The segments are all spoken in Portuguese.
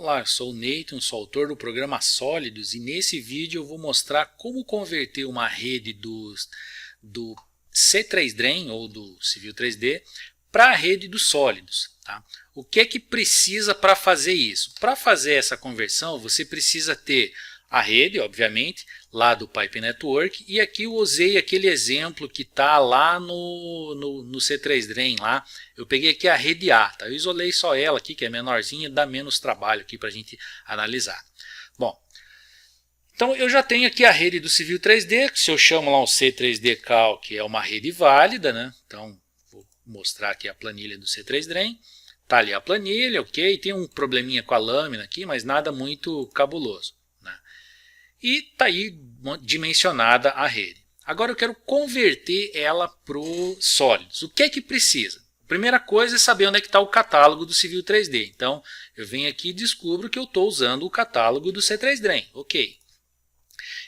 Olá, eu sou o Nathan, sou autor do programa Sólidos e nesse vídeo eu vou mostrar como converter uma rede do C3DRAM ou do Civil 3D para a rede dos sólidos. Tá? O que é que precisa para fazer isso? Para fazer essa conversão você precisa ter a rede, obviamente, lá do Pipe Network, e aqui eu usei aquele exemplo que está lá no C3DRAM. Lá. Eu peguei aqui a rede A, tá? Eu isolei só ela aqui, que é menorzinha, dá menos trabalho aqui para a gente analisar. Bom, então eu já tenho aqui a rede do Civil 3D, que se eu chamo lá um C3D Calc, é uma rede válida, né? Então vou mostrar aqui a planilha do C3DRAM. Tá ali a planilha, ok, tem um probleminha com a lâmina aqui, mas nada muito cabuloso. E está aí dimensionada a rede. Agora eu quero converter ela para os sólidos. O que é que precisa? A primeira coisa é saber onde é que está o catálogo do Civil 3D. Então eu venho aqui e descubro que eu estou usando o catálogo do C3DRAM. Ok.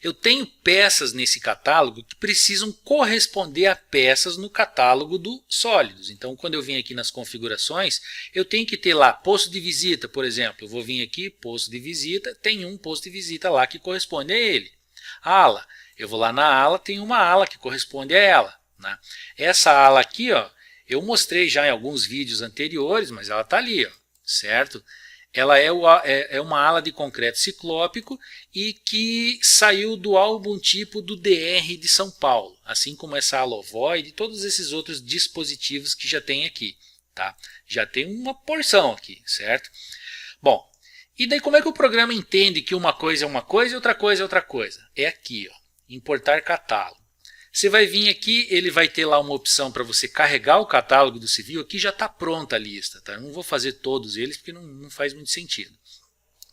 Eu tenho peças nesse catálogo que precisam corresponder a peças no catálogo do sólidos. Então, quando eu venho aqui nas configurações, eu tenho que ter lá posto de visita, por exemplo. Eu vou vir aqui, posto de visita, tem um posto de visita lá que corresponde a ele. Ala, eu vou lá na ala, tem uma ala que corresponde a ela. Né? Essa ala aqui, ó, eu mostrei já em alguns vídeos anteriores, mas ela está ali, ó, certo? Ela é uma ala de concreto ciclópico e que saiu do álbum tipo do DR de São Paulo, assim como essa ala ovoide e todos esses outros dispositivos que já tem aqui. Tá? Já tem uma porção aqui, certo? Bom, e daí como é que o programa entende que uma coisa é uma coisa e outra coisa é outra coisa? É aqui, ó, importar catálogo. Você vai vir aqui, ele vai ter lá uma opção para você carregar o catálogo do Civil. Aqui já está pronta a lista. Tá? Eu não vou fazer todos eles porque não faz muito sentido.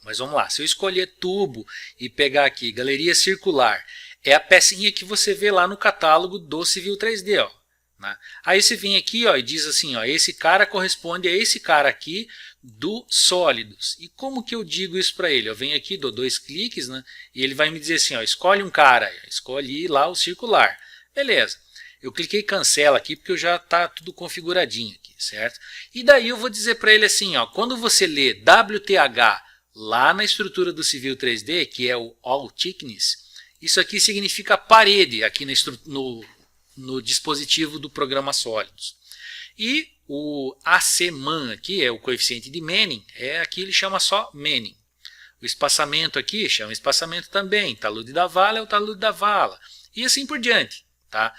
Mas vamos lá, se eu escolher tubo e pegar aqui galeria circular, é a pecinha que você vê lá no catálogo do Civil 3D. Ó, né? Aí você vem aqui, ó, e diz assim, ó, esse cara corresponde a esse cara aqui do sólidos. E como que eu digo isso para ele? Eu venho aqui, dou 2 cliques, né, e ele vai me dizer assim, ó, escolhe um cara. Escolhi lá o circular. Beleza, eu cliquei cancela aqui porque já está tudo configuradinho aqui, certo? E daí eu vou dizer para ele assim, ó, quando você lê WTH lá na estrutura do Civil 3D, que é o All Thickness, isso aqui significa parede aqui no dispositivo do programa Sólidos. E o ACMAN aqui, é o coeficiente de Manning, aqui ele chama só Manning. O espaçamento aqui chama espaçamento também, talude da vala é o talude da vala, e assim por diante. Tá?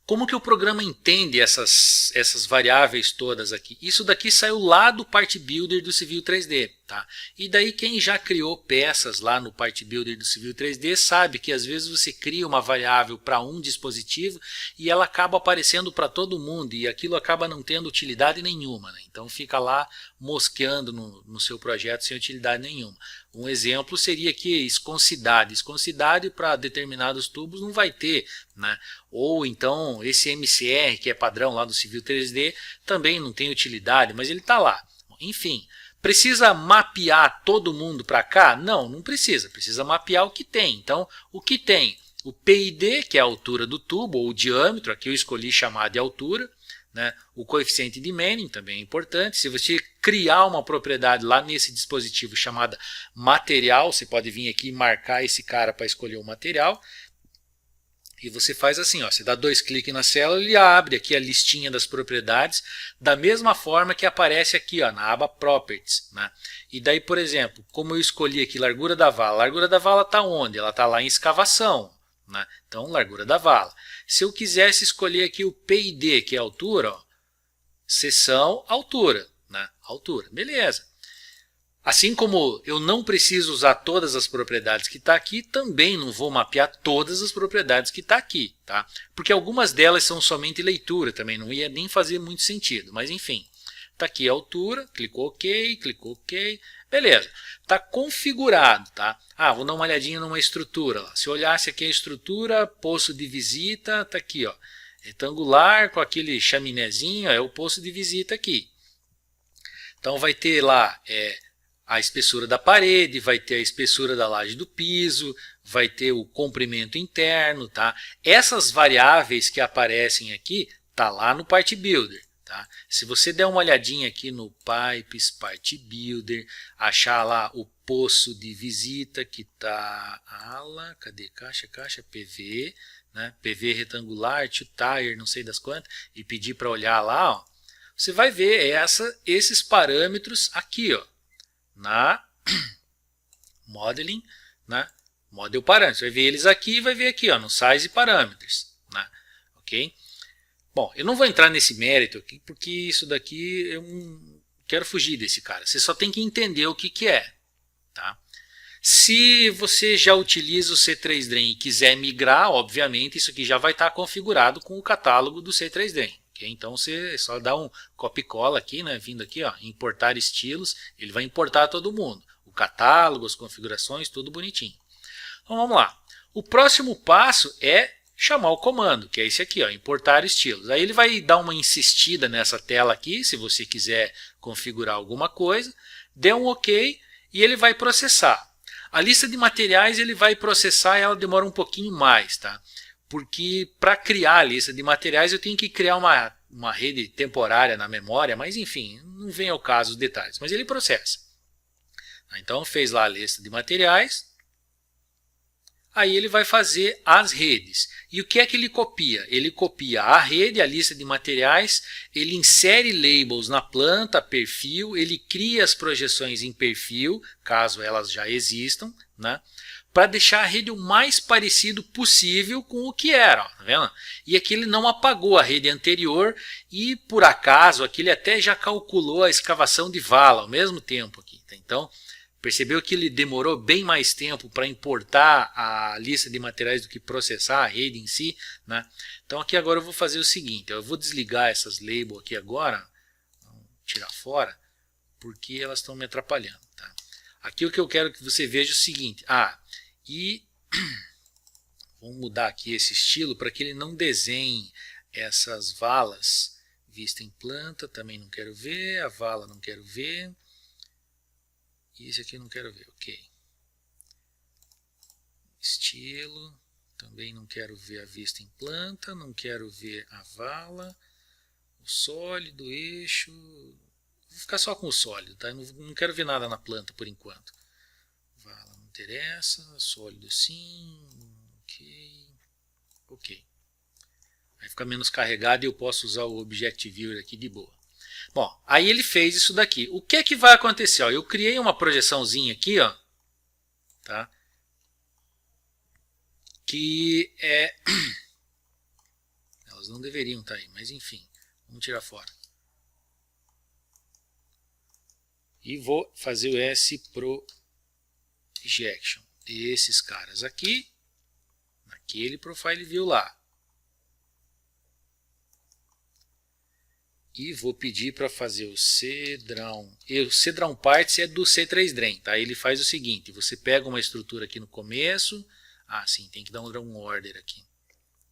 Como que o programa entende essas variáveis todas aqui? Isso daqui saiu lá do Part Builder do Civil 3D. Tá? E daí quem já criou peças lá no Part Builder do Civil 3D sabe que às vezes você cria uma variável para um dispositivo e ela acaba aparecendo para todo mundo e aquilo acaba não tendo utilidade nenhuma. Né? Então fica lá mosqueando no seu projeto sem utilidade nenhuma. Um exemplo seria aqui esconcidade. Esconcidade para determinados tubos não vai ter. Né? Ou então esse MCR, que é padrão lá do Civil 3D, também não tem utilidade, mas ele está lá. Enfim, precisa mapear todo mundo para cá? Não, não precisa. Precisa mapear o que tem. Então, o que tem? O PID, que é a altura do tubo, ou o diâmetro, aqui eu escolhi chamar de altura. Né? O coeficiente de Manning também é importante. Se você criar uma propriedade lá nesse dispositivo chamada material, você pode vir aqui e marcar esse cara para escolher o material. E você faz assim, ó, você dá 2 cliques na célula e ele abre aqui a listinha das propriedades da mesma forma que aparece aqui ó, na aba Properties. Né? E daí, por exemplo, como eu escolhi aqui largura da vala está onde? Ela está lá em escavação. Né? Então, largura da vala. Se eu quisesse escolher aqui o PID, que é a altura, ó, seção, altura. Né? Altura, beleza. Assim como eu não preciso usar todas as propriedades que está aqui, também não vou mapear todas as propriedades que está aqui. Tá? Porque algumas delas são somente leitura também, não ia nem fazer muito sentido. Mas enfim, está aqui a altura, clicou OK, beleza. Está configurado. Tá? Vou dar uma olhadinha numa estrutura. Ó. Se eu olhasse aqui a estrutura, poço de visita, está aqui. Ó, retangular com aquele chaminézinho, é o poço de visita aqui. Então vai ter lá... a espessura da parede, vai ter a espessura da laje do piso, vai ter o comprimento interno. Tá? Essas variáveis que aparecem aqui, tá lá no Part Builder. Tá? Se você der uma olhadinha aqui no Pipes, Part Builder, achar lá o poço de visita que está cadê? Caixa, PV, né? PV retangular, to tire, não sei das quantas, e pedir para olhar lá, ó, você vai ver esses parâmetros aqui, ó, na Modeling, né? Model Parameters. Vai ver eles aqui e vai ver aqui, ó, no Size Parameters, né? Ok? Bom, eu não vou entrar nesse mérito aqui, porque isso daqui eu quero fugir desse cara. Você só tem que entender o que é. Tá? Se você já utiliza o C3 Drain e quiser migrar, obviamente isso aqui já vai estar configurado com o catálogo do C3 Drain. Okay? Então você só dá um copy-cola aqui, né, vindo aqui, ó, importar estilos, ele vai importar todo mundo. O catálogo, as configurações, tudo bonitinho. Então vamos lá. O próximo passo é chamar o comando, que é esse aqui, ó, importar estilos. Aí ele vai dar uma insistida nessa tela aqui, se você quiser configurar alguma coisa, dê um OK e ele vai processar. A lista de materiais ele vai processar e ela demora um pouquinho mais, tá? Porque para criar a lista de materiais eu tenho que criar uma rede temporária na memória, mas enfim, não vem ao caso os detalhes, mas ele processa. Então fez lá a lista de materiais. Aí ele vai fazer as redes. E o que é que ele copia? Ele copia a rede, a lista de materiais, ele insere labels na planta, perfil, ele cria as projeções em perfil, caso elas já existam, né? Para deixar a rede o mais parecido possível com o que era. Ó, tá vendo? E aqui ele não apagou a rede anterior e, por acaso, aqui ele até já calculou a escavação de vala ao mesmo tempo. Aqui, tá? Então, percebeu que ele demorou bem mais tempo para importar a lista de materiais do que processar a rede em si, né? Então aqui agora eu vou fazer o seguinte, eu vou desligar essas labels aqui agora, tirar fora, porque elas estão me atrapalhando. Tá? Aqui o que eu quero que você veja é o seguinte, vamos mudar aqui esse estilo para que ele não desenhe essas valas. Vista em planta, também não quero ver, a vala não quero ver. E esse aqui eu não quero ver, ok. Estilo, também não quero ver a vista em planta, não quero ver a vala, o sólido, o eixo. Vou ficar só com o sólido, tá? Não quero ver nada na planta por enquanto. Vala não interessa, sólido sim, ok. Vai ficar menos carregado e eu posso usar o Object Viewer aqui de boa. Bom, aí ele fez isso daqui. O que é que vai acontecer? Ó, eu criei uma projeçãozinha aqui, ó, tá? Que é... Elas não deveriam estar aí, mas enfim, vamos tirar fora. E vou fazer o S-Projection. Esses caras aqui, naquele Profile View lá. E vou pedir para fazer o C-Drawn. O C-Drawn Parts é do C3 Drain, tá? Ele faz o seguinte, você pega uma estrutura aqui no começo, sim, tem que dar um Drawn Order aqui.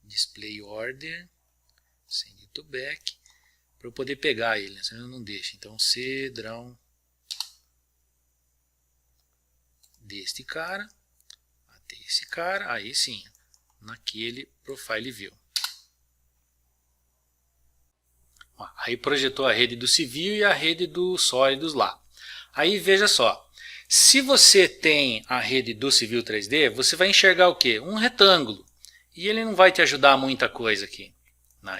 Display Order, Send it to Back, para eu poder pegar ele, né? Senão não deixa. Então C-Drawn deste cara, até esse cara, aí sim, naquele Profile View. Aí projetou a rede do civil e a rede dos sólidos lá. Aí veja só, se você tem a rede do Civil 3D, você vai enxergar o quê? Um retângulo. E ele não vai te ajudar muita coisa aqui.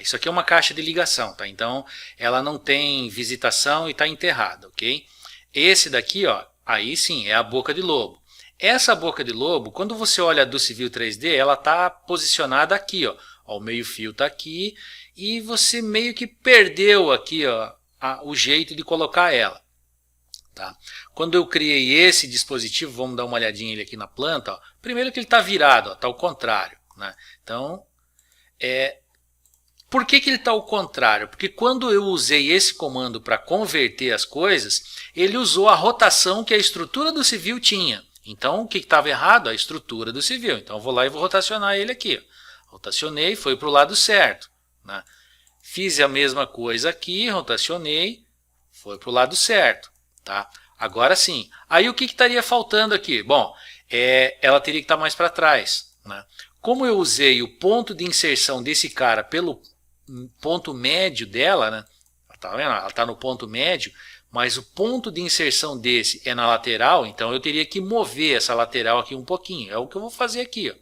Isso aqui é uma caixa de ligação, tá? Então ela não tem visitação e está enterrada, ok? Esse daqui, ó, aí sim é a boca de lobo. Essa boca de lobo, quando você olha do Civil 3D, ela está posicionada aqui, ó. O meio fio está aqui. E você meio que perdeu aqui, ó, o jeito de colocar ela. Tá? Quando eu criei esse dispositivo, vamos dar uma olhadinha ele aqui na planta. Ó, primeiro que ele está virado, está ao contrário. Né? Então, por que ele está ao contrário? Porque quando eu usei esse comando para converter as coisas, ele usou a rotação que a estrutura do civil tinha. Então, o que estava errado? A estrutura do civil. Então, eu vou lá e vou rotacionar ele aqui. Ó. Rotacionei, foi para o lado certo. Né? Fiz a mesma coisa aqui, rotacionei, foi para o lado certo. Tá? Agora sim. Aí o que estaria faltando aqui? Bom, ela teria que estar mais para trás. Né? Como eu usei o ponto de inserção desse cara pelo ponto médio dela, né? Ela Tá vendo? Ela está no ponto médio, mas o ponto de inserção desse é na lateral, então eu teria que mover essa lateral aqui um pouquinho. É o que eu vou fazer aqui. Ó.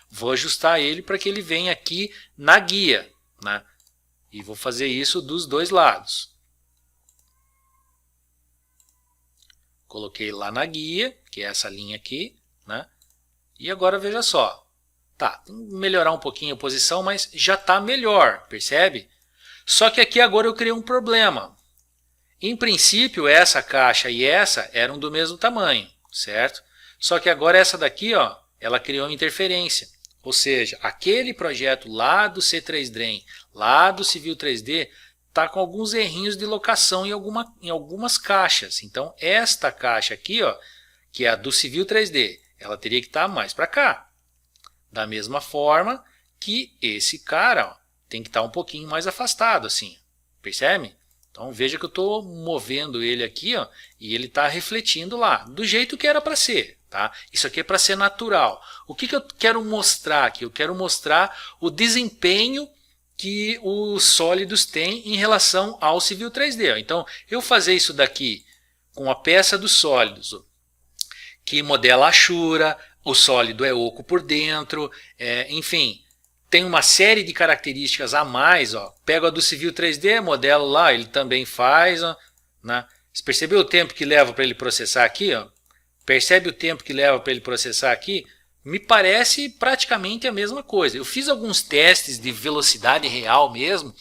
Vou ajustar ele para que ele venha aqui na guia, né? E vou fazer isso dos dois lados. Coloquei lá na guia, que é essa linha aqui, né? E agora veja só. Tá, tem que melhorar um pouquinho a posição, mas já está melhor, percebe? Só que aqui agora eu criei um problema. Em princípio, essa caixa e essa eram do mesmo tamanho, certo? Só que agora essa daqui, ó, ela criou uma interferência. Ou seja, aquele projeto lá do C3Drain, lá do Civil 3D, está com alguns errinhos de locação em algumas caixas. Então, esta caixa aqui, ó, que é a do Civil 3D, ela teria que estar mais para cá. Da mesma forma que esse cara, ó, tem que estar um pouquinho mais afastado, assim. Percebe? Então veja que eu estou movendo ele aqui, ó, e ele está refletindo lá, do jeito que era para ser. Tá? Isso aqui é para ser natural. O que eu quero mostrar aqui? Eu quero mostrar o desempenho que os sólidos têm em relação ao Civil 3D. Ó. Então, eu fazer isso daqui com a peça dos sólidos, ó, que modela a Ashura, o sólido é oco por dentro, enfim, tem uma série de características a mais. Ó. Pego a do Civil 3D, modelo lá, ele também faz. Ó, né? Você percebeu o tempo que leva para ele processar aqui? Ó? Percebe o tempo que leva para ele processar aqui? Me parece praticamente a mesma coisa. Eu fiz alguns testes de velocidade real mesmo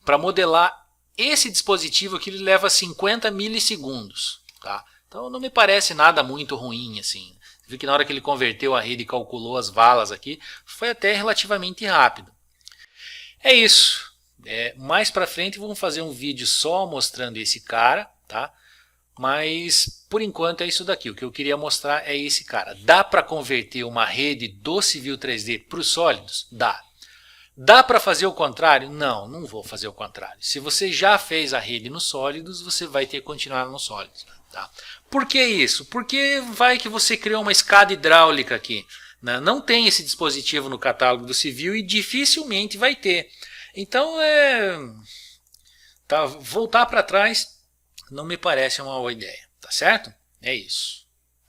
para modelar esse dispositivo que ele leva 50 milissegundos. Tá? Então não me parece nada muito ruim assim. Viu que na hora que ele converteu a rede e calculou as valas aqui, foi até relativamente rápido. É isso. Mais para frente vamos fazer um vídeo só mostrando esse cara, tá? Mas por enquanto é isso daqui. O que eu queria mostrar é esse cara. Dá para converter uma rede do Civil 3D para os sólidos? Dá. Dá para fazer o contrário? Não, não vou fazer o contrário. Se você já fez a rede nos sólidos, você vai ter que continuar nos sólidos. Tá? Por que isso? Porque vai que você criou uma escada hidráulica aqui. Né? Não tem esse dispositivo no catálogo do Civil e dificilmente vai ter. Então, voltar para trás não me parece uma boa ideia. Tá certo? É isso.